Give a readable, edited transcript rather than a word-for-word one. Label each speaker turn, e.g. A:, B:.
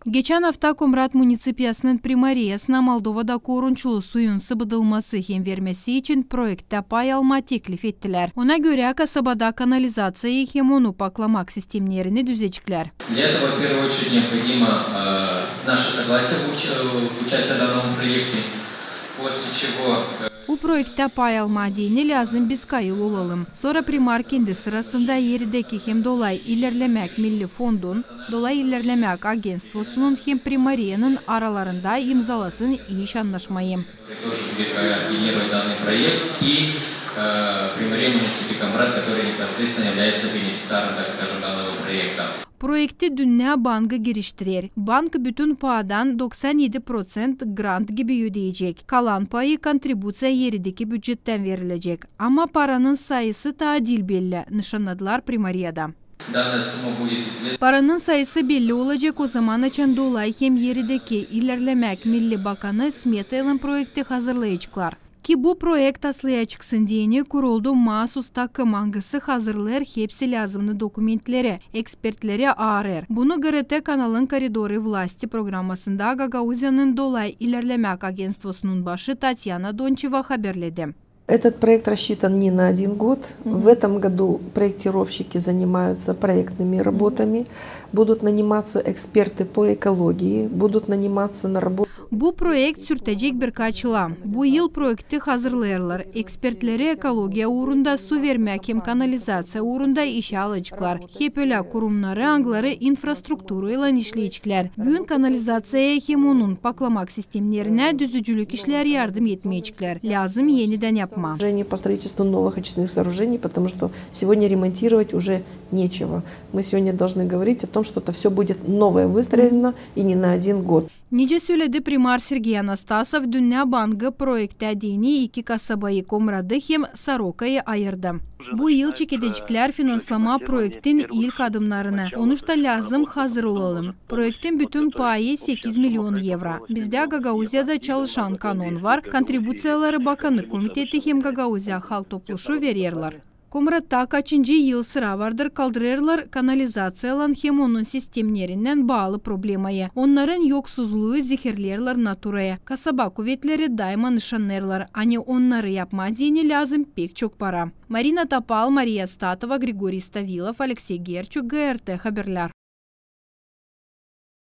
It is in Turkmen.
A: Geçen hafta Komrat Munisipiyasının primariyasına Moldova'da korunçulu suyun sıvıdılması hem vermesi için projekte pay alma teklif ettiler. Ona göre kasabada kanalizasyayı hem onu paklamak sistemlerini düzecekler.
B: Для этого в первую очередь необходимо наше согласие в участии в данном проекте, после чего
A: Bu projekte pay alma dini lazım biz kayıl olalım. Sonra primar kendi sırasında yerideki hem dolay ilerlemek milli fondun, dolay ilerlemek agentstvosunun hem primariyanın aralarında imzalasın iş anlaşmayı.
B: Примария муниципий Комрат, который непосредственно является бенефициаром, так скажем, данного проекта.
A: Projekti Dünya Bankı giriştirir. Bank bütün paydan 97% grant gibi ödeyecek. Kalan payı kontribüsiya yerideki bütçetten verilecek. Ama paranın sayısı tadil belli, nişanladılar primariyada. Paranın sayısı belli olacak o zaman için dolay hem yerideki ilerlemek Milli Bakanı smetayla projekti hazırlayacaklar. Ki bu projekt aslıya çıksın diyeni kuruldu mahsus takım hangisi hazırlar hepsi lazımlı dokumentleri, ekspertleri arar. Bunu GRT kanalın Koridoru Vlasti programmasında Gagauzya'nın dolay ilerlemek agentstvosunun başı Tatyana Doncheva haberledi.
C: Этот проект рассчитан не на один год. В этом году проектировщики занимаются проектными работами, будут наниматься эксперты по экологии, будут наниматься на работу.
A: Bu projekt sürtecek birkaç yıl. Bu yıl projekti hazırlayırlar. Ekspertleri ekologiya uğrunda su vermek hem kanalizasya uğrunda işe alacaklar. Hep öyle kurumları angları infrastrukturuyla işleyecekler. Bugün kanalizasyaya hem onun paklamak sistemlerine düzücülük işler yardım etmeyecekler. Lazım yeniden yapma.
C: По строительству новых очистных сооружений, потому что сегодня ремонтировать уже нечего. Мы сегодня должны говорить о том, что это все будет новое выстроено и не на один год.
A: Nice söyledi primar Sergey Anastasov, Dünya Bankı projekte dini iki kasabayı Komrat'ı hem Saroka'yı ayırdı. Bu yıl çekecekler finanslama projektin ilk adımlarını. Onuşta lazım hazır olalım. Projektin bütün payı 8 milyon euro. Bizde Gagauzya'da çalışan kanon var. Kontribüsiyaları Bakanlık Komiteti hem Gagauzya halk topluşu verirler. Komrat'ta kaçıncı yıl sıra vardır kaldırırlar kanalizasyayla hem onun sistemlerinden bağlı problemayı. Onların yoksuzluğu zehirlerler naturaya. Kasaba kuvvetleri daima nişanlarlar. Hani onları yapma dini lazım pek çok para. Marina Topal, Maria Statova, Grigoriy Stavilov, Alexey Gerchuk, GRT Haberler.